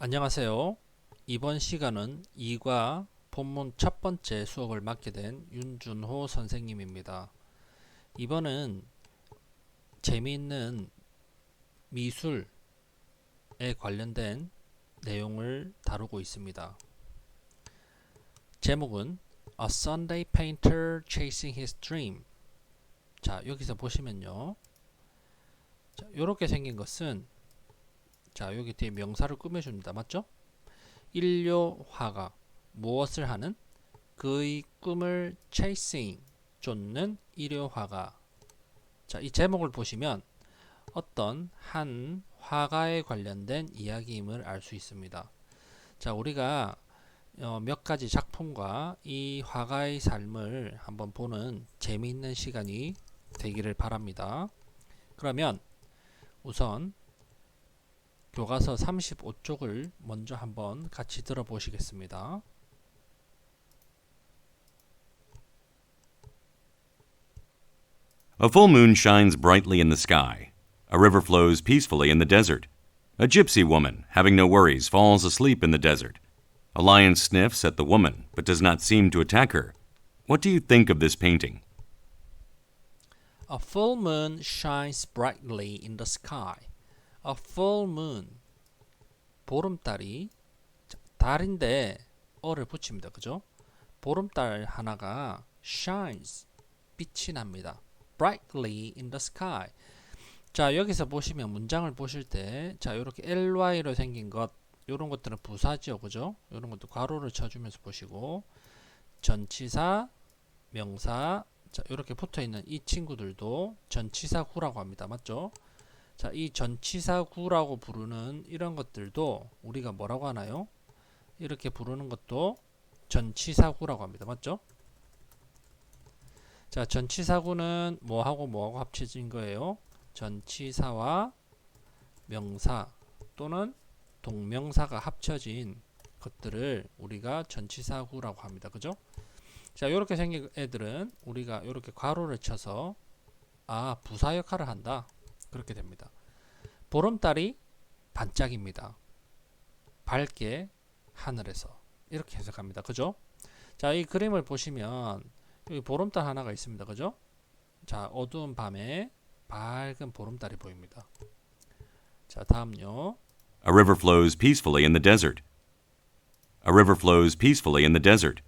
안녕하세요. 이번 시간은 2과 본문 첫 번째 수업을 맡게 된 윤준호 선생님입니다. 이번은 재미있는 미술에 관련된 내용을 다루고 있습니다. 제목은 A Sunday Painter Chasing His Dream. 자, 여기서 보시면요. 자, 이렇게 생긴 것은 자, 여기 뒤에 명사를 꾸며줍니다. 맞죠? 일료 화가 무엇을 하는? 그의 꿈을 chasing 쫓는 일요 화가. 자, 이 제목을 보시면 어떤 한 화가에 관련된 이야기임을 알 수 있습니다. 자, 우리가 몇 가지 작품과 이 화가의 삶을 한번 보는 재미있는 시간이 되기를 바랍니다. 그러면 우선 교과서 35쪽을 먼저 한번 같이 들어보시겠습니다. A full moon shines brightly in the sky. A river flows peacefully in the desert. A gypsy woman, having no worries, falls asleep in the desert. A lion sniffs at the woman, but does not seem to attack her. What do you think of this painting? A full moon shines brightly in the sky. A full moon. 보름달이 달인데 어를 붙입니다. 그죠? 보름달 하나가 shines. 빛이 납니다. brightly in the sky. 자, 여기서 보시면 문장을 보실 때 자, 이렇게 ly로 생긴 것 이런 것들은 부사지요. 그죠? 이런 것도 괄호를 쳐주면서 보시고 전치사, 명사 자, 이렇게 붙어있는 이 친구들도 전치사구라고 합니다. 맞죠? 자, 이 전치사구라고 부르는 이런 것들도 우리가 뭐라고 하나요? 이렇게 부르는 것도 전치사구라고 합니다. 맞죠? 자, 전치사구는 뭐하고 뭐하고 합쳐진 거예요? 전치사와 명사 또는 동명사가 합쳐진 것들을 우리가 전치사구라고 합니다. 그죠? 자, 이렇게 생긴 애들은 우리가 이렇게 괄호를 쳐서 부사 역할을 한다. 그렇게 됩니다. 보름달이 반짝입니다. 밝게 하늘에서 이렇게 해석합니다. 그죠? 자, 이 그림을 보시면 여기 보름달 하나가 있습니다. 그죠? 자, 어두운 밤에 밝은 보름달이 보입니다. 자, 다음요. A river flows peacefully in the desert. A river flows peacefully in the desert.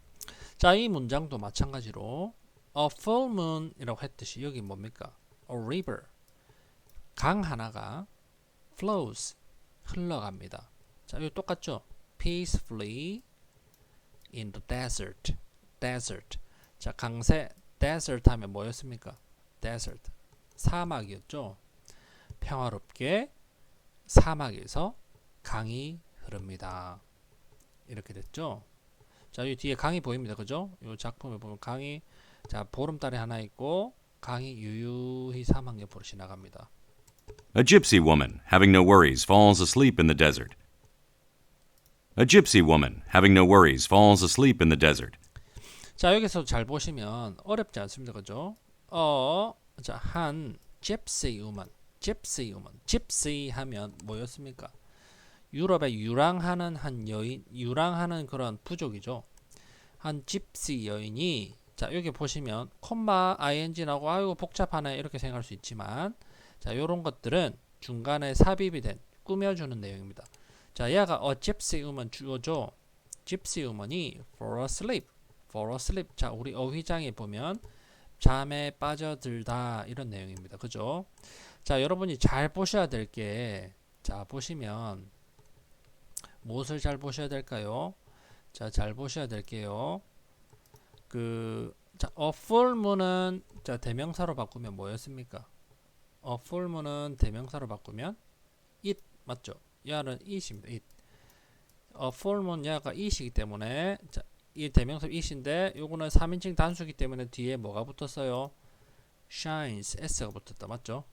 자, 이 문장도 마찬가지로 A full moon 이라고 했듯이 여기 뭡니까? A river. 강 하나가 flows. 흘러갑니다. 자, 이거 똑같죠? Peacefully in the desert. desert. 자, 강세 desert 하면 뭐였습니까? desert. 사막이었죠. 평화롭게 사막에서 강이 흐릅니다. 이렇게 됐죠. 자, 이 뒤에 강이 보입니다. 그죠? 이 작품에 보면 강이 자, 보름달이 하나 있고 강이 유유히 사막 옆으로 지나갑니다. A gypsy woman, having no worries, falls asleep in the desert. A gypsy woman, having no worries, falls asleep in the desert. 자, 여기서 잘 보시면 어렵지 않습니다. 그죠? 자, 한 gypsy woman, gypsy woman, gypsy 하면 뭐였습니까? 유럽에 유랑하는 한 여인, 유랑하는 그런 부족이죠. 한 gypsy 여인이 자, 여기 보시면 콤마 ing 나오고 아이고 복잡하네 이렇게 생각할 수 있지만 자, 요런 것들은 중간에 삽입이 된 꾸며주는 내용입니다. 자, 얘가 gypsy woman 주어죠. gypsy woman이 fall asleep, fall asleep. 자, 우리 어휘장에 보면 잠에 빠져들다 이런 내용입니다. 그죠? 자, 여러분이 잘 보셔야 될 게 자, 보시면 무엇을 잘 보셔야 될까요? 자, 잘 보셔야 될게요. 자, a full moon은 자, 대명사로 바꾸면 뭐였습니까? a full moon은 대명사로 바꾸면 it 맞죠? 야는 it입니다. it. a full moon 야가 it이기 때문에 자, 이 대명사 it인데 요거는 3인칭 단수이기 때문에 뒤에 뭐가 붙었어요? shines s가 붙었다. 맞죠?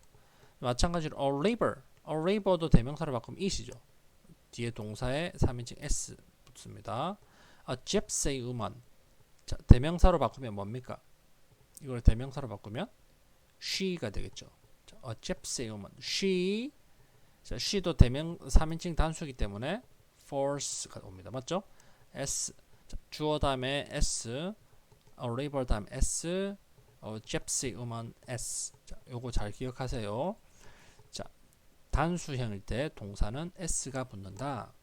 마찬가지로 a river. a river도 대명사로 바꾸면 it이죠. 뒤에 동사에 3인칭 s 붙습니다. A gypsy woman. 자, 대명사로 바꾸면 뭡니까? 이걸 대명사로 바꾸면 she가 되겠죠. 자, a gypsy woman. she. 자, she도 대명 3인칭 단수이기 때문에 force가 옵니다. 맞죠? S 자, 주어 다음에 S, a river 다음에 S, gypsy woman S. 자, 요거 잘 기억하세요. 자, 단수형일 때 동사는 S가 붙는다.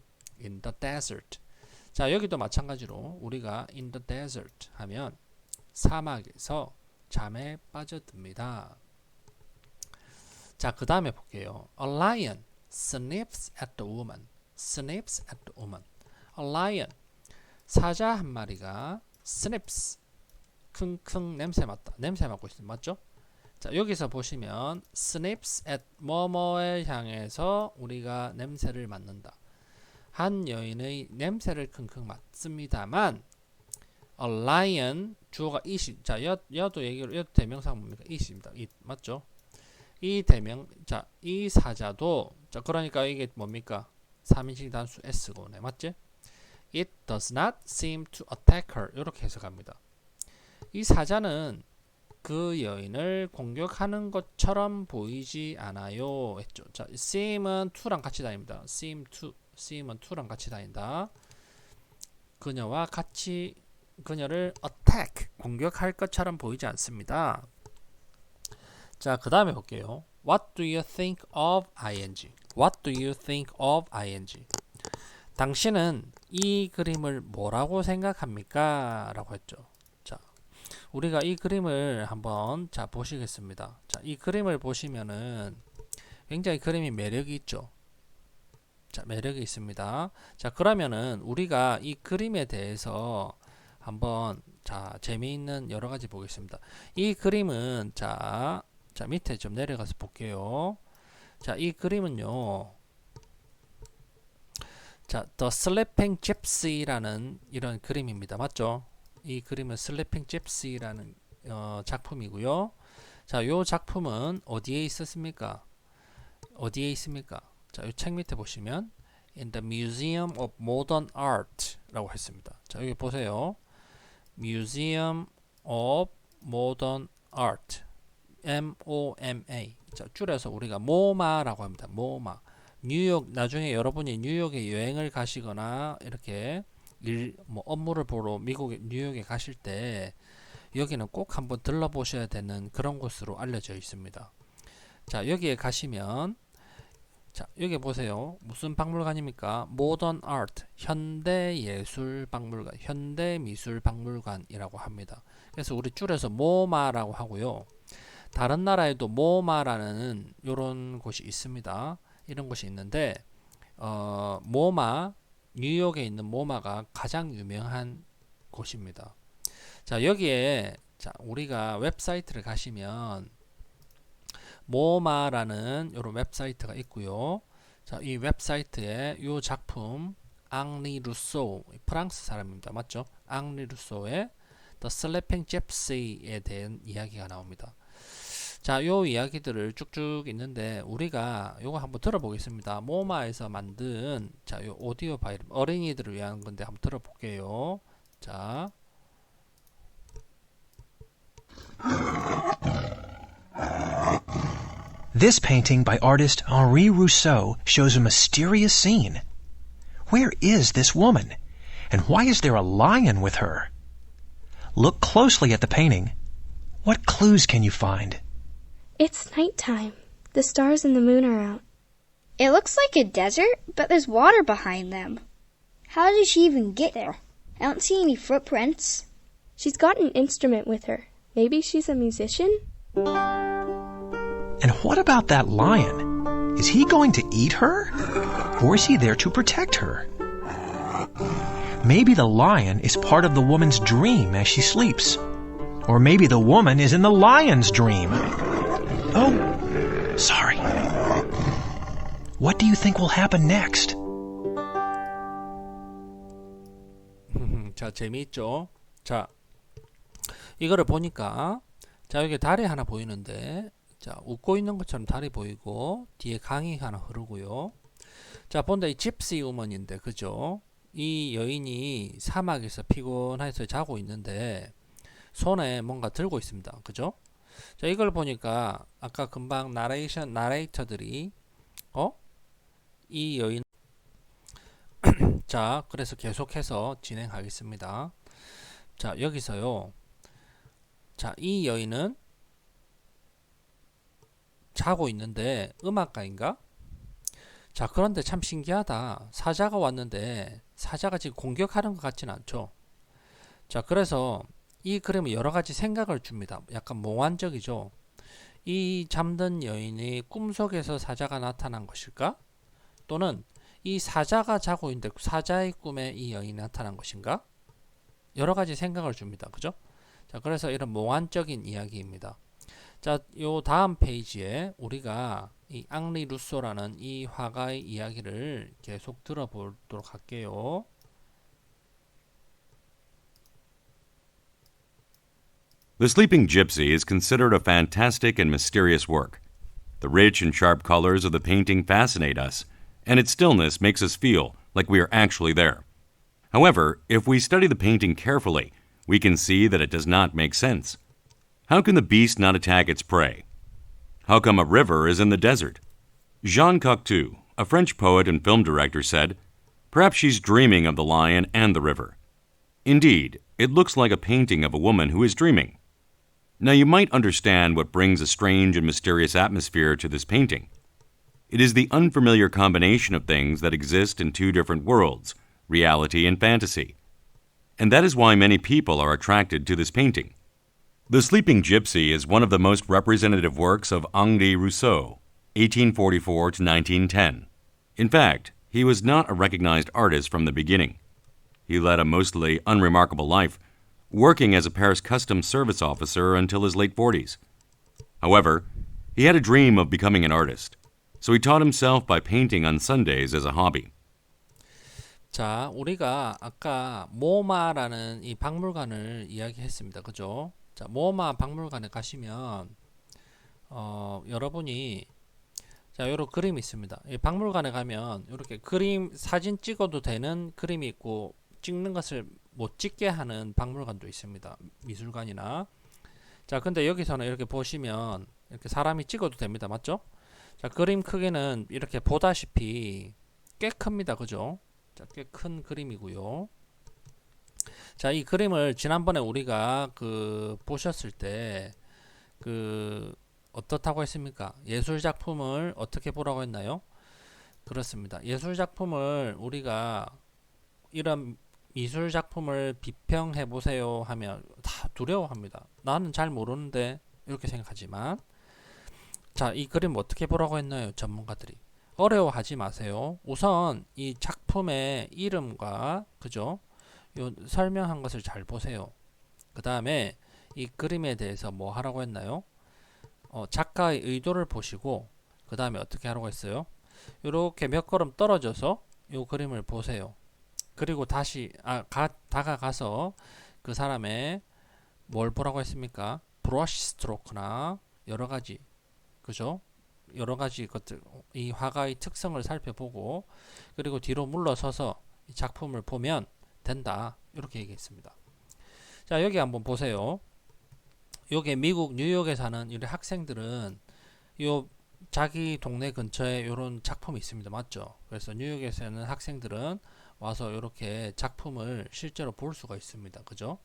In the desert. 자, 여기도 마찬가지로 우리가 in the desert 하면 사막에서 잠에 빠져듭니다. 자, 그 다음에 볼게요. A lion sniffs at the woman. sniffs at the woman. A lion. 사자 한 마리가 sniffs. 킁킁 냄새 맡다. 냄새 맡고 있습니다. 맞죠? 자, 여기서 보시면 sniffs at 뭐뭐에 향해서 우리가 냄새를 맡는다. 한 여인의 냄새를 킁킁 맡습니다만 a lion 주어가 it이 자, 여도 얘기로 여도 대명사 뭡니까? it입니다. it 맞죠? 이 대명 자, 이 사자도 자, 그러니까 이게 뭡니까? 3인칭 단수 s고 네, 맞지? It does not seem to attack her. 이렇게 해석합니다. 이 사자는 그 여인을 공격하는 것처럼 보이지 않아요. 했죠. 자, seem은 to랑 같이 다닙니다. seem은 to랑 같이 다닌다. 그녀와 같이 그녀를 attack 공격할 것처럼 보이지 않습니다. 자, 그 다음에 볼게요. What do you think of ing? What do you think of ing? 당신은 이 그림을 뭐라고 생각합니까? 라고 했죠. 자, 우리가 이 그림을 한번 자 보시겠습니다. 자, 이 그림을 보시면은 굉장히 그림이 매력이 있죠. 자, 매력이 있습니다. 자, 그러면은 우리가 이 그림에 대해서 한번 자 재미있는 여러 가지 보겠습니다. 이 그림은 자 밑에 좀 내려가서 볼게요. 자, 이 그림은요. 자, The Sleeping Gypsy라는 이런 그림입니다. 맞죠? 이 그림은 Sleeping Gypsy라는 작품이고요. 자, 요 작품은 어디에 있었습니까? 어디에 있습니까? 자, 이 책 밑에 보시면 In the Museum of Modern Art라고 했습니다. 자, 여기 보세요. Museum of Modern Art. MOMA. 자, 줄여서 우리가 모마라고 합니다. 모마. 뉴욕 나중에 여러분이 뉴욕에 여행을 가시거나 이렇게 업무를 보러 미국 뉴욕에 가실 때 여기는 꼭 한번 들러보셔야 되는 그런 곳으로 알려져 있습니다. 자, 여기에 가시면 자, 여기 보세요. 무슨 박물관입니까? Modern Art, 현대예술박물관, 현대미술박물관이라고 합니다. 그래서 우리 줄여서 모마라고 하고요. 다른 나라에도 모마라는 이런 곳이 있습니다. 이런 곳이 있는데 모마, 뉴욕에 있는 모마가 가장 유명한 곳입니다. 자, 여기에 자, 우리가 웹사이트를 가시면 모마라는 이런 웹사이트가 있고요. 자, 이 웹사이트에 이 작품 앙리 루소, 프랑스 사람입니다. 맞죠? 앙리 루소의 The Sleeping Gypsy에 대한 이야기가 나옵니다. 자, 요 이야기들을 쭉쭉 있는데 우리가 요거 한번 들어보겠습니다. 모마에서 만든 자, 요 오디오 파일 어린이들을 위한 건데 한번 들어볼게요. 자. This painting by artist Henri Rousseau shows a mysterious scene. Where is this woman? And why is there a lion with her? Look closely at the painting. What clues can you find? It's nighttime. The stars and the moon are out. It looks like a desert, but there's water behind them. How did she even get there? I don't see any footprints. She's got an instrument with her. Maybe she's a musician? And what about that lion? Is he going to eat her? Or is he there to protect her? Maybe the lion is part of the woman's dream as she sleeps. Or maybe the woman is in the lion's dream. Oh, sorry. What do you think will happen next? 자, 재미있죠? 자, 이거를 보니까 자, 여기 다리 하나 보이는데 자, 웃고 있는 것처럼 다리 보이고 뒤에 강이 하나 흐르고요. 자, 본다 이 집시 우먼인데 그죠? 이 여인이 사막에서 피곤해서 자고 있는데 손에 뭔가 들고 있습니다. 그죠? 자, 이걸 보니까 아까 금방 나레이터들이 이 여인 자, 그래서 계속해서 진행하겠습니다. 자, 여기서요. 자, 이 여인은 자고 있는데 음악가인가? 자, 그런데 참 신기하다. 사자가 왔는데 사자가 지금 공격하는 것 같지는 않죠. 자, 그래서 이 그림은 여러 가지 생각을 줍니다. 약간 몽환적이죠. 이 잠든 여인이 꿈속에서 사자가 나타난 것일까? 또는 이 사자가 자고 있는데 사자의 꿈에 이 여인이 나타난 것인가? 여러 가지 생각을 줍니다. 그죠? 자, 그래서 이런 몽환적인 이야기입니다. 자, 요 다음 페이지에 우리가 이 앙리 루소라는 이 화가의 이야기를 계속 들어보도록 할게요. The Sleeping Gypsy is considered a fantastic and mysterious work. The rich and sharp colors of the painting fascinate us, and its stillness makes us feel like we are actually there. However, if we study the painting carefully, we can see that it does not make sense. How can the beast not attack its prey? How come a river is in the desert? Jean Cocteau, a French poet and film director, said, "Perhaps she's dreaming of the lion and the river." Indeed, it looks like a painting of a woman who is dreaming. Now you might understand what brings a strange and mysterious atmosphere to this painting. It is the unfamiliar combination of things that exist in two different worlds, reality and fantasy. And that is why many people are attracted to this painting. The Sleeping Gypsy is one of the most representative works of Henri Rousseau, 1844 to 1910. In fact, he was not a recognized artist from the beginning. He led a mostly unremarkable life, working as a Paris customs service officer until his late 40s. However, he had a dream of becoming an artist, so he taught himself by painting on Sundays as a hobby. 자, 우리가 아까 모마라는 이 박물관을 이야기했습니다. 그죠? 자, 모마 박물관에 가시면 여러분이 자, 요런 그림이 있습니다. 이 박물관에 가면 이렇게 그림 사진 찍어도 되는 그림이 있고 찍는 것을 못 찍게 하는 박물관도 있습니다. 미술관이나. 자, 근데 여기서는 이렇게 보시면 이렇게 사람이 찍어도 됩니다. 맞죠? 자, 그림 크기는 이렇게 보다시피 꽤 큽니다. 그죠? 자, 꽤 큰 그림이고요. 자, 이 그림을 지난번에 우리가 보셨을 때 어떻다고 했습니까? 예술 작품을 어떻게 보라고 했나요? 그렇습니다. 예술 작품을 우리가 이런 미술 작품을 비평해 보세요 하면 다 두려워합니다. 나는 잘 모르는데 이렇게 생각하지만 자, 이 그림 어떻게 보라고 했나요? 전문가들이. 어려워하지 마세요. 우선 이 작품의 이름과 그죠? 요 설명한 것을 잘 보세요. 그 다음에 이 그림에 대해서 뭐 하라고 했나요? 작가의 의도를 보시고 그 다음에 어떻게 하라고 했어요? 이렇게 몇 걸음 떨어져서 이 그림을 보세요. 그리고 다시 다가가서 그 사람의 뭘 보라고 했습니까? 브러쉬 스트로크나 여러가지 그죠? 여러가지 것들 이 화가의 특성을 살펴보고 그리고 뒤로 물러서서 이 작품을 보면 된다. 이렇게 얘기했습니다. 자, 여기 한번 보세요. 요게 미국 뉴욕에 사는 이 학생들은 요 자기 동네 근처에 요런 작품이 있습니다. 맞죠? 그래서 뉴욕에 사는 학생들은 와서 이렇게 작품을 실제로 볼 수가 있습니다. 그죠?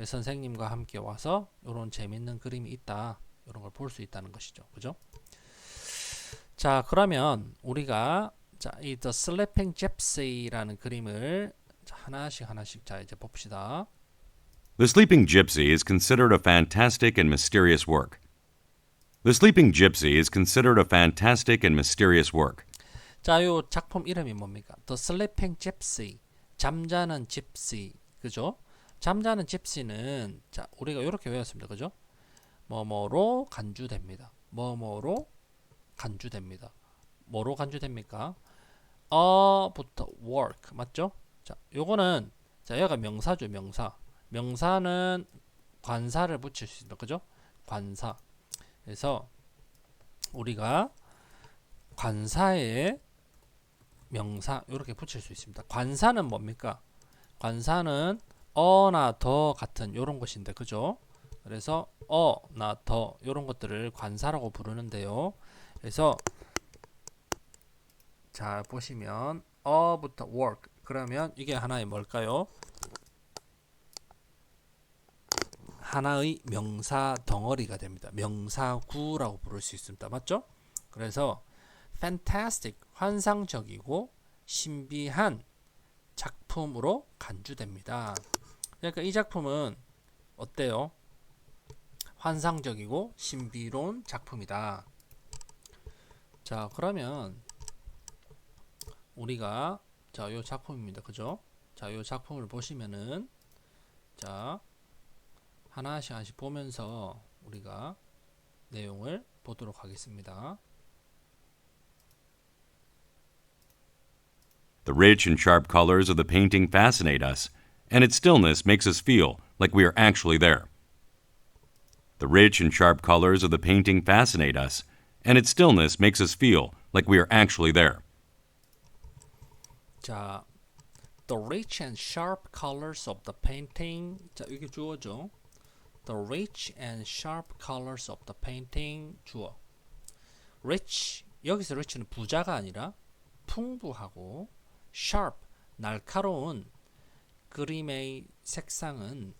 선생님과 함께 와서 이런 재밌는 그림이 있다. 이런 걸 볼 수 있다는 것이죠. 그죠? 자, 그러면 우리가 이 The Sleeping Gypsy라는 그림을 하나씩 자 이제 봅시다. The Sleeping Gypsy is considered a fantastic and mysterious work. The Sleeping Gypsy is considered a fantastic and mysterious work. 자, 요 작품 이름이 뭡니까? The Sleeping Gypsy. 잠자는 집시. 그죠? 잠자는 집시는 자, 우리가 이렇게 외웠습니다. 그죠? 뭐뭐로 간주됩니다. 뭐뭐로 간주됩니다. 뭐로 간주됩니까? 부터 work. 맞죠? 자, 요거는 자, 여기가 명사죠, 명사. 명사는 관사를 붙일 수 있습니다. 그죠? 관사. 그래서 우리가 관사에 명사 이렇게 붙일 수 있습니다. 관사는 뭡니까? 관사는 어나 더 같은 이런 것인데 그죠? 그래서 어나 더 이런 것들을 관사라고 부르는데요. 그래서 자, 보시면 어부터 work. 그러면 이게 하나의 뭘까요? 하나의 명사 덩어리가 됩니다. 명사구라고 부를 수 있습니다. 맞죠? 그래서 fantastic, 환상적이고 신비한 작품으로 간주됩니다. 그러니까 이 작품은 어때요? 환상적이고 신비로운 작품이다. 자, 그러면 우리가 자, 요 작품입니다. 그죠? 자, 요 작품을 보시면은 자, 하나씩 보면서 우리가 내용을 보도록 하겠습니다. The rich and sharp colors of the painting fascinate us, and its stillness makes us feel like we are actually there. The rich and sharp colors of the painting fascinate us, and its stillness makes us feel like we are actually there. 자, the rich and sharp colors of the painting. 자, 이게 주어죠. The rich and sharp colors of the painting. 주어. rich, 여기서 rich는 부자가 아니라 풍부하고, sharp, 날카로운 그림의 색상은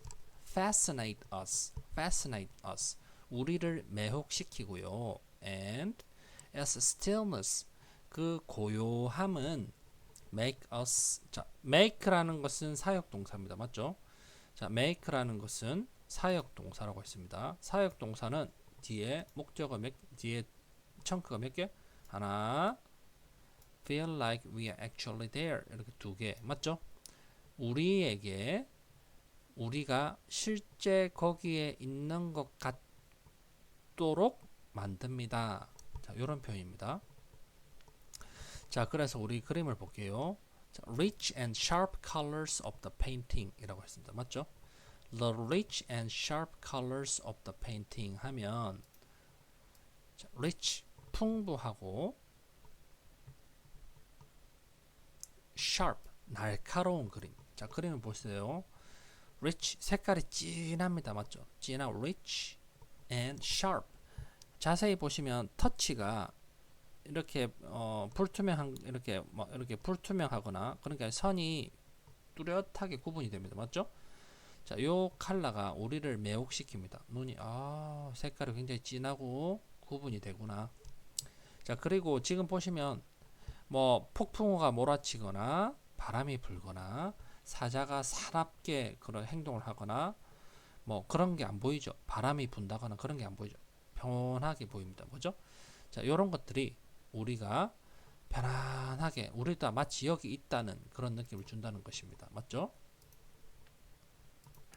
fascinate us, fascinate us, 우리를 매혹시키고요. and as stillness, 그 고요함은 make us. 자, make라는 것은 사역동사입니다. 맞죠? 자, make라는 것은 사역동사라고 했습니다. 사역동사는 뒤에 목적어 뒤에 청크가 몇 개? 하나. feel like we are actually there. 이렇게 두 개. 맞죠? 우리에게 우리가 실제 거기에 있는 것 같도록 만듭니다. 자, 이런 표현입니다. 자, 그래서 우리 그림을 볼게요. 자, rich and sharp colors of the painting 이라고 했습니다. 맞죠? The rich and sharp colors of the painting 하면 자, rich, 풍부하고 sharp, 날카로운 그림. 자, 그림을 보세요. rich, 색깔이 진합니다. 맞죠? 진하고 rich and sharp. 자세히 보시면 터치가 이렇게 불투명한 이렇게 이렇게 불투명하거나 그러니까 선이 뚜렷하게 구분이 됩니다. 맞죠? 자, 요 컬러가 우리를 매혹시킵니다. 눈이 색깔이 굉장히 진하고 구분이 되구나. 자, 그리고 지금 보시면 뭐 폭풍우가 몰아치거나 바람이 불거나 사자가 사납게 그런 행동을 하거나 뭐 그런 게 안 보이죠. 바람이 분다거나 그런 게 안 보이죠. 평온하게 보입니다. 뭐죠? 자, 이런 것들이 우리가 편안하게 우리도 마치 여기 있다는 그런 느낌을 준다는 것입니다. 맞죠?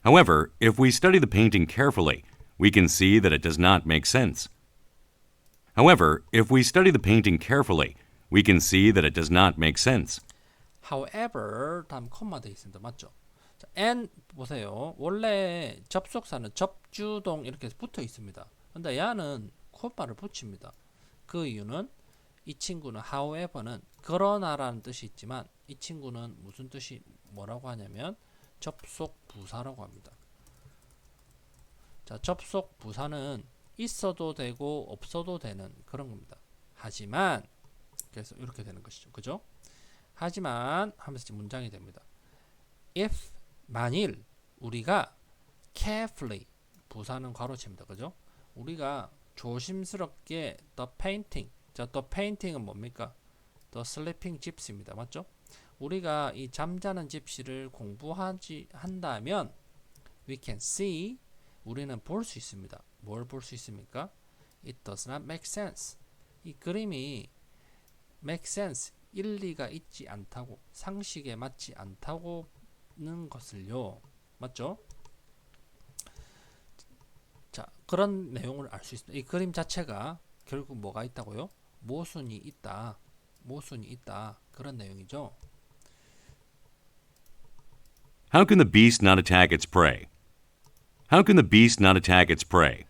However, if we study the painting carefully, we can see that it does not make sense. However, if we study the painting carefully, we can see that it does not make sense. However, 다음 콤마 되어 있습니다. 맞죠? 자, and 보세요. 원래 접속사는 접주동 이렇게 붙어 있습니다. 근데 야는 콤마를 붙입니다. 그 이유는 이 친구는 however는 그러나라는 뜻이 있지만 이 친구는 무슨 뜻이 뭐라고 하냐면 접속 부사라고 합니다. 자, 접속 부사는 있어도 되고 없어도 되는 그런 겁니다. 하지만 그래서 이렇게 되는 것이죠. 그죠? 하지만 하면서 문장이 됩니다. if 만일 우리가 carefully 부사는 괄호치입니다. 그죠? 우리가 조심스럽게 the painting. 자, the painting은 뭡니까? the sleeping gypsy입니다. 맞죠? 우리가 이 잠자는 집시를 공부하지 한다면 we can see 우리는 볼 수 있습니다. 뭘 볼 수 있습니까? It does not make sense. 이 그림이 make sense 일리가 있지 않다고 상식에 맞지 않다고는 것을요. 맞죠? 자, 그런 내용을 알 수 있습니다. 이 그림 자체가 결국 뭐가 있다고요? 모순이 있다. 모순이 있다. 그런 내용이죠. How can the beast not attack its prey? How can the beast not attack its prey?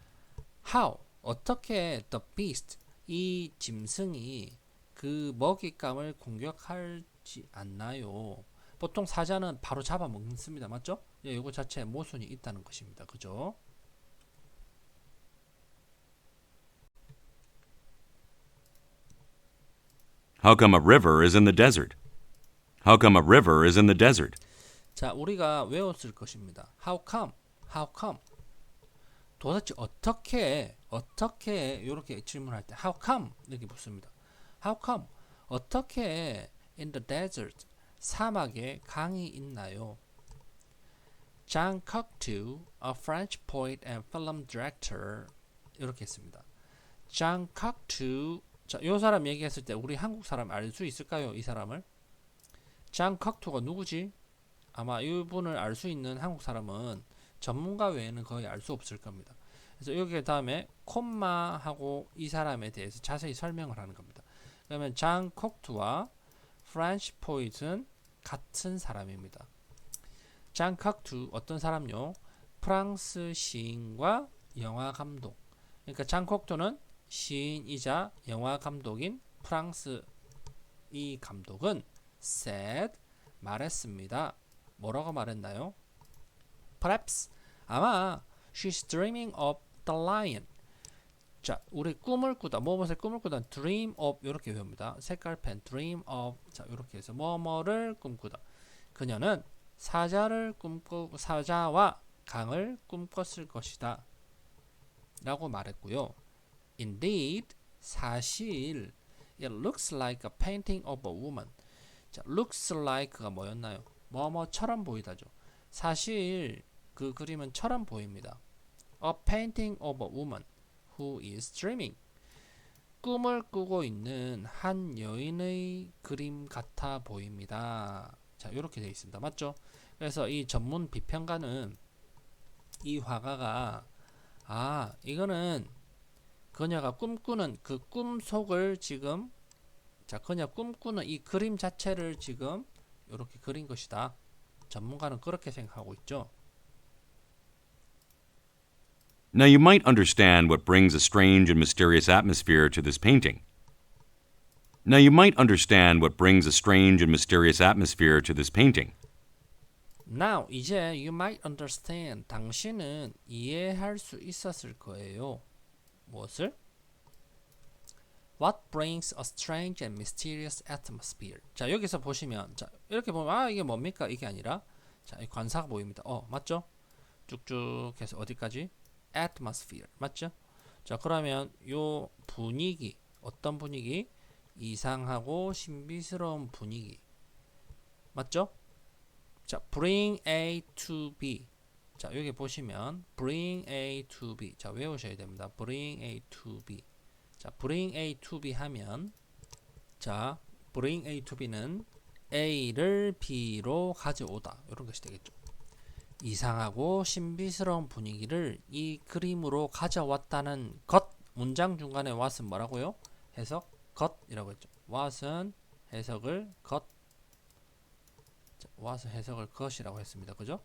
How? 어떻게 the beast 이 짐승이 그 먹잇감을 공격하지 않나요? 보통 사자는 바로 잡아먹습니다. 맞죠? 예, 이거 자체에 모순이 있다는 것입니다. 그죠? How come a river is in the desert? How come a river is in the desert? 자, 우리가 외웠을 것입니다. How come? How come? 도대체 어떻게 이렇게 질문할 때 How come? 이렇게 묻습니다. How come? 어떻게 in the desert 사막에 강이 있나요? Jean Cocteau, a French poet and film director 이렇게 했습니다. Jean Cocteau 자, 이 사람 얘기했을 때 우리 한국 사람 알 수 있을까요? 이 사람을? Jean Cocteau가 누구지? 아마 이분을 알 수 있는 한국 사람은 전문가 외에는 거의 알 수 없을 겁니다. 그래서 여기 다음에 콤마하고 이 사람에 대해서 자세히 설명을 하는 겁니다. 그러면 장 콕투와 프렌치 포이트는 같은 사람입니다. 장 콕투 어떤 사람요? 프랑스 시인과 영화 감독. 그러니까 장 콕투는 시인이자 영화 감독인 프랑스 이 감독은 said 말했습니다. 뭐라고 말했나요? Perhaps 아마 she's dreaming of the lion. 자, 우리 꿈을 꾸다, 무엇을 꿈을 꾸다, dream of 이렇게 외웁니다. 색깔펜 dream of 자 이렇게 해서 뭐뭐를 꿈꾸다. 그녀는 사자와 강을 꿈꿨을 것이다. 라고 말했고요. Indeed, 사실 it looks like a painting of a woman. 자, looks like가 뭐였나요? 뭐뭐처럼 보이다죠. 사실 그 그림은 처럼 보입니다. A painting of a woman who is dreaming. 꿈을 꾸고 있는 한 여인의 그림 같아 보입니다. 자, 이렇게 되어 있습니다. 맞죠? 그래서 이 전문 비평가는 이 화가가 이거는 그녀가 꿈꾸는 그 꿈 속을 지금 그녀 꿈꾸는 이 그림 자체를 지금 이렇게 그린 것이다. 전문가는 그렇게 생각하고 있죠. Now you might understand what brings a strange and mysterious atmosphere to this painting. Now you might understand what brings a strange and mysterious atmosphere to this painting. Now 이제 you might understand 당신은 이해할 수 있었을 거예요. 무엇을? What brings a strange and mysterious atmosphere. 자, 여기서 보시면 자, 이렇게 보면 이게 뭡니까? 이게 아니라 자, 이 관사가 보입니다. 맞죠? 쭉쭉 해서 어디까지? atmosphere. 맞죠? 자, 그러면 요 분위기 어떤 분위기? 이상하고 신비스러운 분위기. 맞죠? 자, bring A to B. 자, 여기 보시면 bring A to B. 자, 외우셔야 됩니다. bring A to B. 자, bring A to B 하면 자, bring A to B는 A를 B로 가져오다. 이런 것이 되겠죠. 이상하고 신비스러운 분위기를 이 그림으로 가져왔다는 것. 문장 중간에 what은 뭐라고요? 해석 것이라고 했죠. what은 해석을 것. what은 해석을 것이라고 했습니다. 그죠?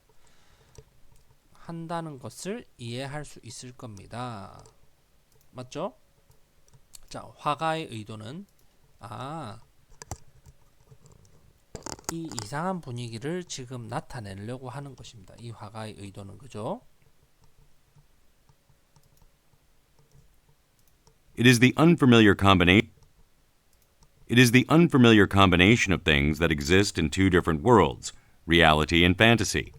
한다는 것을 이해할 수 있을 겁니다. 맞죠? 자, 화가의 의도는 이 이상한 분위기를 지금 나타내려고 하는 것입니다. 이 화가의 의도는 그죠? It is the unfamiliar combination of things that exist in two different worlds, reality and fantasy.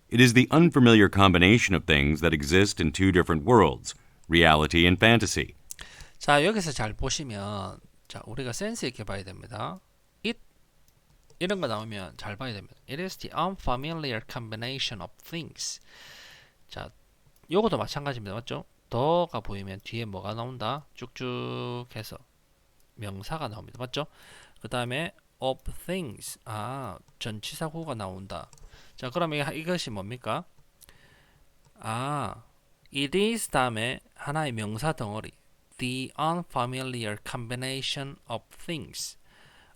It is the unfamiliar combination of things that exist in two different worlds, reality and fantasy. 자, 여기서 잘 보시면 자, 우리가 센스 있게 봐야 됩니다. It 이런 거 나오면 잘 봐야 됩니다. It is the unfamiliar combination of things. 자, 요것도 마찬가지입니다. 맞죠? 더가 보이면 뒤에 뭐가 나온다? 쭉쭉 해서 명사가 나옵니다. 맞죠? 그 다음에 of things. 전치사구가 나온다. 자, 그러면 이것이 뭡니까? it is 다음에 하나의 명사 덩어리. The unfamiliar combination of things.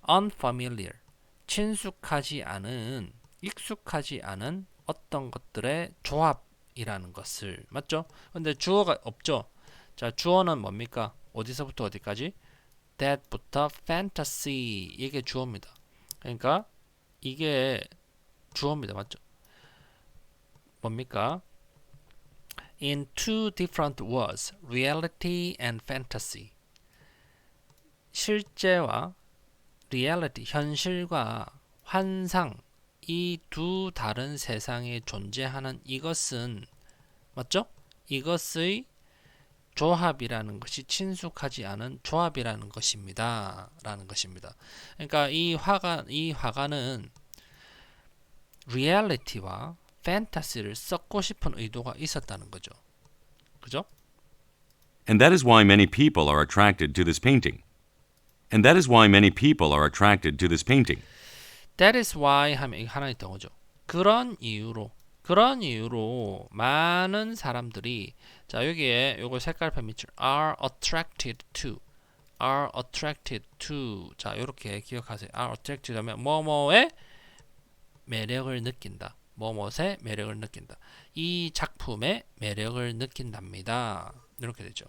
unfamiliar. 친숙하지 않은, 익숙하지 않은 어떤 것들의 조합이라는 것을. 맞죠? 근데 주어가 없죠? 자, 주어는 뭡니까? 어디서부터 어디까지? that부터 fantasy. 이게 주어입니다. 그러니까 이게 주어입니다. 맞죠? 뭡니까? In two different worlds, reality and fantasy. 실제와 reality, 현실과 환상, 이 두 다른 세상에 존재하는 이것은 맞죠? 이것의 조합이라는 것이 친숙하지 않은 조합이라는 것입니다. 라는 것입니다. 그러니까 이 화가는 리얼리티와 판타시를 섞고 싶은 의도가 있었다는 거죠. 그죠? And that is why many people are attracted to this painting. And that is why many people are attracted to this painting. That is why 하면 이게 하나 있던 거죠. 그런 이유로 많은 사람들이 자 여기에 요거 색깔표 밑줄 are attracted to 자 요렇게 기억하세요. are attracted 하면 뭐뭐의 매력을 느낀다. 뭐뭐의 매력을 느낀다. 이 작품의 매력을 느낀답니다. 이렇게 되죠.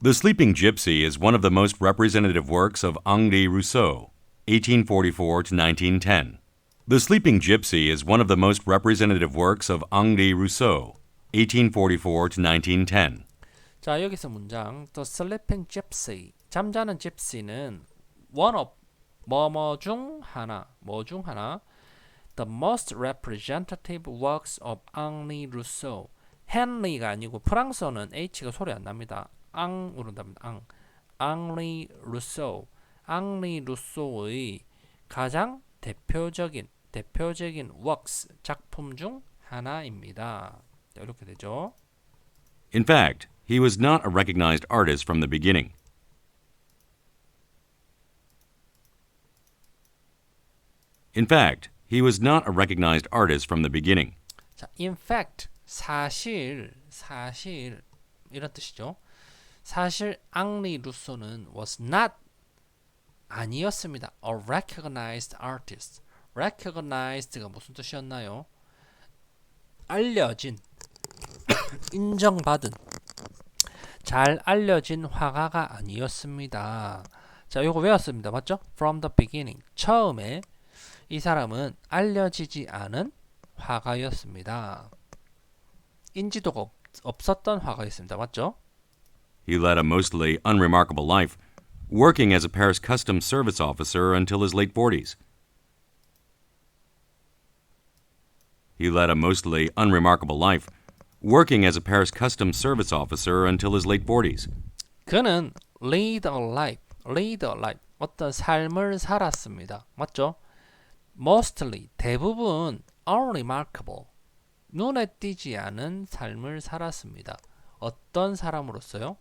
The Sleeping Gypsy is one of the most representative works of Henri Rousseau, 1844 to 1910. The Sleeping Gypsy is one of the most representative works of Henri Rousseau, 1844 to 1910. 자 여기서 문장 The Sleeping Gypsy 잠자는 gypsy는 one of 뭐뭐 중 하나 The most representative works of Henri Rousseau. 헨리가 아니고 프랑스어는 H가 소리 안 납니다. 앙으로 납니다. Henri Rousseau. 앙리 루소의 가장 대표적인 works 작품 중 하나입니다. 이렇게 되죠. In fact, he was not a recognized artist from the beginning. In fact, he was not a recognized artist from the beginning. 자, in fact 사실 이런 뜻이죠. 사실 앙리 루소는 was not 아니었습니다. A recognized artist. recognized가 무슨 뜻이었나요? 알려진, 인정받은, 잘 알려진 화가가 아니었습니다. 자, 요거 외웠습니다. 맞죠? From the beginning. 처음에 이 사람은 알려지지 않은 화가였습니다. 인지도가 없었던 화가였습니다. 맞죠? He led a mostly unremarkable life, working as a Paris customs service officer until his late 40s. He led a mostly unremarkable life, working as a Paris customs service officer until his late 40s. 그는 lead a life, 어떤 삶을 살았습니다. 맞죠? Mostly, 대부분 unremarkable, 눈에 띄지 않은 삶을 살았습니다. 어떤 사람으로서요?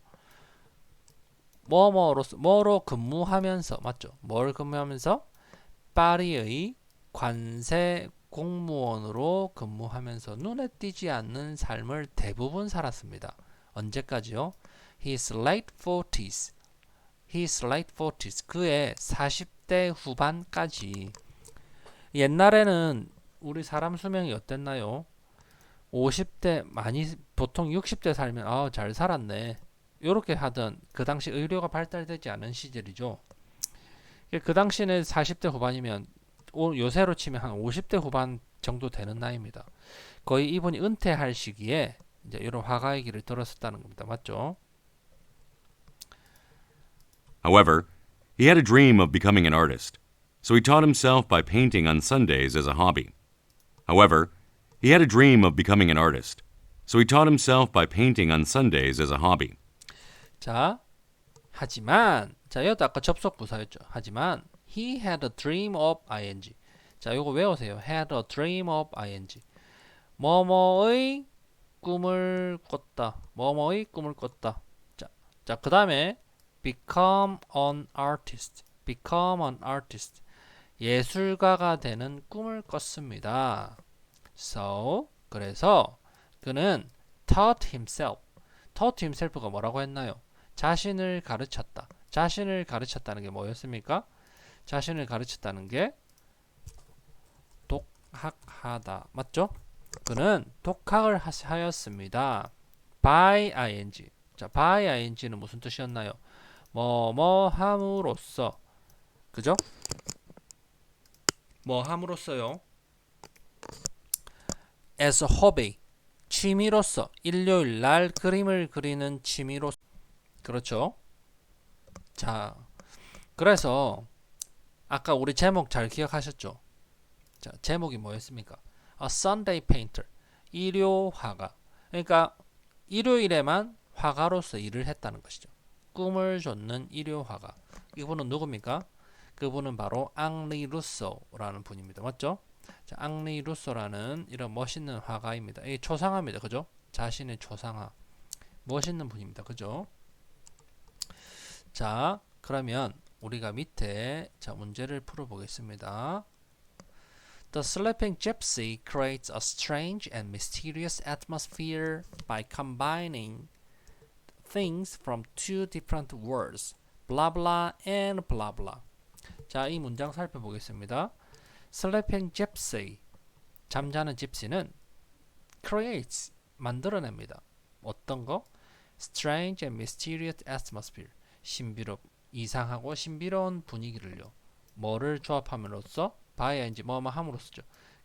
뭐로 근무하면서, 맞죠? 뭘 근무하면서? 파리의 관세 공무원으로 근무하면서 눈에 띄지 않는 삶을 대부분 살았습니다. 언제까지요? His late 40s. 그의 40대 후반까지. 옛날에는 우리 사람 수명이 어땠나요? 50대 보통 60대 살면 잘 살았네. 이렇게 하던 그 당시 의료가 발달되지 않은 시절이죠. 그 당시는 40대 후반이면 요새로 치면 한 50대 후반 정도 되는 나이입니다. 거의 이분이 은퇴할 시기에 이제 이런 화가의 길을 들었었다는 겁니다. 맞죠? However, he had a dream of becoming an artist, so he taught himself by painting on Sundays as a hobby. However, he had a dream of becoming an artist, so he taught himself by painting on Sundays as a hobby. 자, 하지만 이것도 아까 접속 부사였죠. 하지만 he had a dream of ing. 자, 요거 외우세요. had a dream of ing. 뭐뭐의 꿈을 꿨다. 자, 그 다음에 become an artist. 예술가가 되는 꿈을 꿨습니다. So, 그래서 그는 taught himself가 뭐라고 했나요? 자신을 가르쳤다. 자신을 가르쳤다는 게 뭐였습니까? 자신을 가르쳤다는 게 독학하다. 맞죠? 그는 독학을 하였습니다. by ing. 자, by ing는 무슨 뜻이었나요? 뭐뭐 함으로써. 그죠? 뭐 함으로써요? as a hobby. 취미로서. 일요일 날 그림을 그리는 취미로서. 그렇죠? 자, 그래서 아까 우리 제목 잘 기억하셨죠? 자, 제목이 뭐였습니까? A Sunday Painter. 일요 화가. 그러니까 일요일에만 화가로서 일을 했다는 것이죠. 꿈을 쫓는 일요 화가. 이분은 누굽니까? 그분은 바로 앙리 루소라는 분입니다. 맞죠? 자, 앙리 루소라는 이런 멋있는 화가입니다. 이 초상화입니다. 그죠? 자신의 초상화. 멋있는 분입니다. 그죠? 자, 그러면 우리가 밑에 자 문제를 풀어보겠습니다. The sleeping gypsy creates a strange and mysterious atmosphere by combining things from two different words, blah blah and blah blah. 자, 이 문장 살펴보겠습니다. Sleeping gypsy, 잠자는 집시는 creates, 만들어냅니다. 어떤 거? Strange and mysterious atmosphere, 이상하고 신비로운 분위기를요. 뭐를 조합함으로써? by인지 뭐뭐 함으로써죠.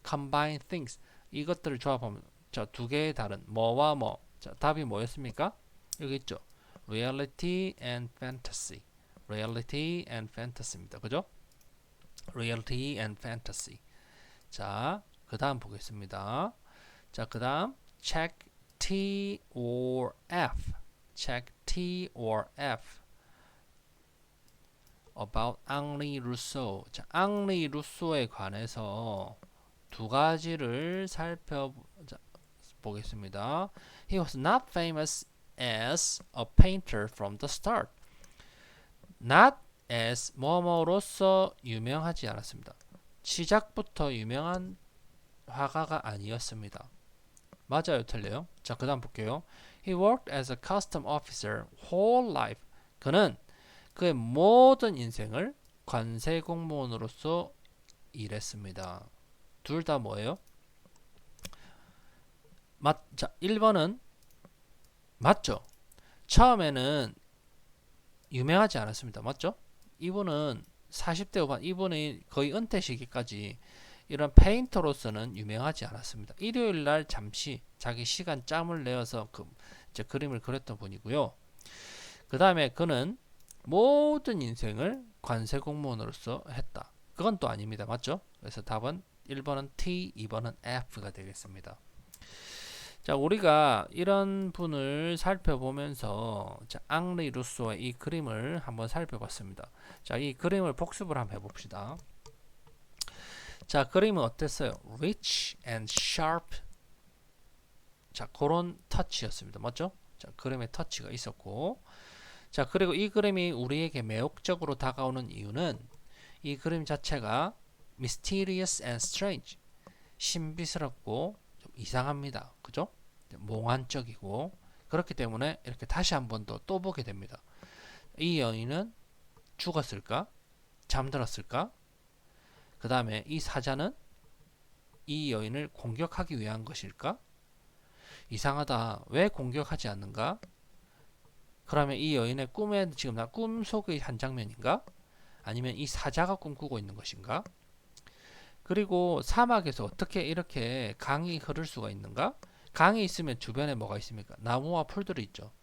Combine things, 이것들을 조합하면 자, 두 개의 다른 뭐와 뭐. 자, 답이 뭐였습니까? 여기 있죠. Reality and fantasy. Reality and fantasy입니다. 그죠? Reality and fantasy. 자, 그 다음 보겠습니다. 자, 그 다음 check T or F. check T or F. about 앙리 루소. 자, 앙리 루소에 관해서 두 가지를 살펴보겠습니다. He was not famous as a painter from the start. Not as 뭐뭐로서 유명하지 않았습니다. 시작부터 유명한 화가가 아니었습니다. 맞아요, 틀려요? 자, 그 다음 볼게요. He worked as a custom officer whole life. 그는 그의 모든 인생을 관세 공무원으로서 일했습니다. 둘 다 뭐예요? 자, 1번은 맞죠? 처음에는 유명하지 않았습니다. 맞죠? 이분은 40대 후반, 이분이 거의 은퇴 시기까지 이런 페인터로서는 유명하지 않았습니다. 일요일 날 잠시 자기 시간 짬을 내어서 그림을 그렸던 분이고요. 그 다음에 그는 모든 인생을 관세 공무원으로서 했다. 그건 또 아닙니다. 맞죠? 그래서 답은 1번은 T, 2번은 F가 되겠습니다. 자, 우리가 이런 분을 살펴보면서 자, 앙리 루소의 이 그림을 한번 살펴봤습니다. 자, 이 그림을 복습을 한번 해봅시다. 자, 그림은 어땠어요? Rich and sharp. 자, 그런 터치였습니다. 맞죠? 자, 그림에 터치가 있었고, 자, 그리고 이 그림이 우리에게 매혹적으로 다가오는 이유는 이 그림 자체가 mysterious and strange, 신비스럽고 좀 이상합니다. 그죠? 몽환적이고, 그렇기 때문에 이렇게 다시 한 번 더 또 보게 됩니다. 이 여인은 죽었을까? 잠들었을까? 그 다음에 이 사자는 이 여인을 공격하기 위한 것일까? 이상하다. 왜 공격하지 않는가? 그러면 이 여인의 꿈에 지금 나 꿈속의 한 장면인가? 아니면 이 사자가 꿈꾸고 있는 것인가? 그리고 사막에서 어떻게 이렇게 강이 흐를 수가 있는가? 강이 있으면 주변에 뭐가 있습니까? 나무와 풀들이 있죠.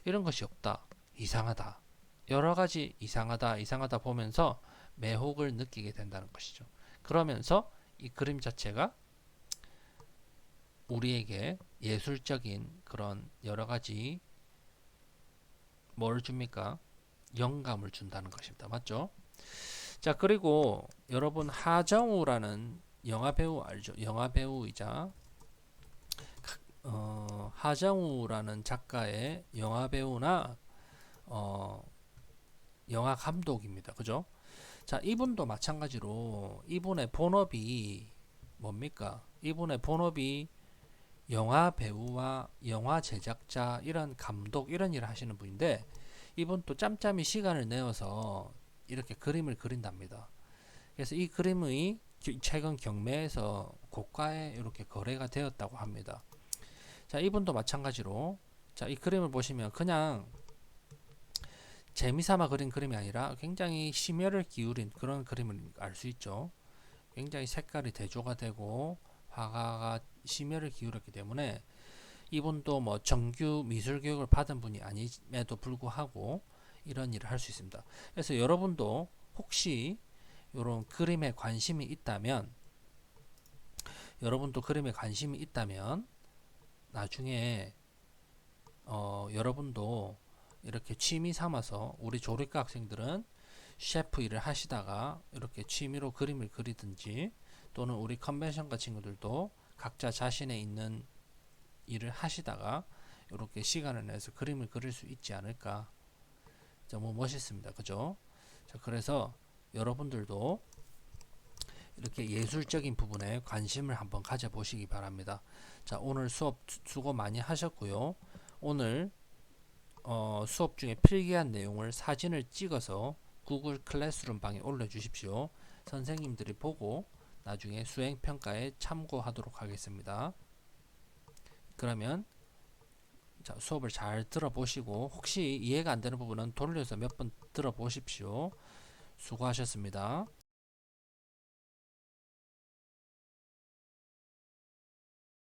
이런 것이 없다. 이상하다. 여러 가지 이상하다 보면서 매혹을 느끼게 된다는 것이죠. 그러면서 이 그림 자체가 우리에게 예술적인 그런 여러 가지 뭘 줍니까? 영감을 준다는 것입니다. 맞죠? 자, 그리고 여러분 하정우라는 영화배우 알죠? 영화배우이자 하정우라는 작가의 영화배우나 영화 감독입니다. 그죠? 자, 이분도 마찬가지로 이분의 본업이 뭡니까? 이분의 본업이 영화 배우와 영화 제작자, 이런 감독, 이런 일을 하시는 분인데, 이분 또 짬짬이 시간을 내어서 이렇게 그림을 그린답니다. 그래서 이 그림이 최근 경매에서 고가에 이렇게 거래가 되었다고 합니다. 자, 이분도 마찬가지로 자, 이 그림을 보시면 그냥 재미삼아 그린 그림이 아니라 굉장히 심혈을 기울인 그런 그림을 알 수 있죠. 굉장히 색깔이 대조가 되고 화가가 심혈을 기울였기 때문에 이분도 뭐 정규 미술 교육을 받은 분이 아님에도 불구하고 이런 일을 할 수 있습니다. 그래서 여러분도 혹시 이런 그림에 관심이 있다면 나중에 여러분도 이렇게 취미 삼아서 우리 조리과 학생들은 셰프 일을 하시다가 이렇게 취미로 그림을 그리든지 또는 우리 컨벤션과 친구들도 각자 자신의 있는 일을 하시다가 이렇게 시간을 내서 그림을 그릴 수 있지 않을까. 너무 멋있습니다. 그죠? 자, 그래서 여러분들도 이렇게 예술적인 부분에 관심을 한번 가져보시기 바랍니다. 자, 오늘 수업 수고 많이 하셨고요. 오늘 수업 중에 필기한 내용을 사진을 찍어서 구글 클래스룸 방에 올려주십시오. 선생님들이 보고 나중에 수행평가에 참고하도록 하겠습니다. 그러면 자, 수업을 잘 들어보시고 혹시 이해가 안 되는 부분은 돌려서 몇 번 들어보십시오. 수고하셨습니다.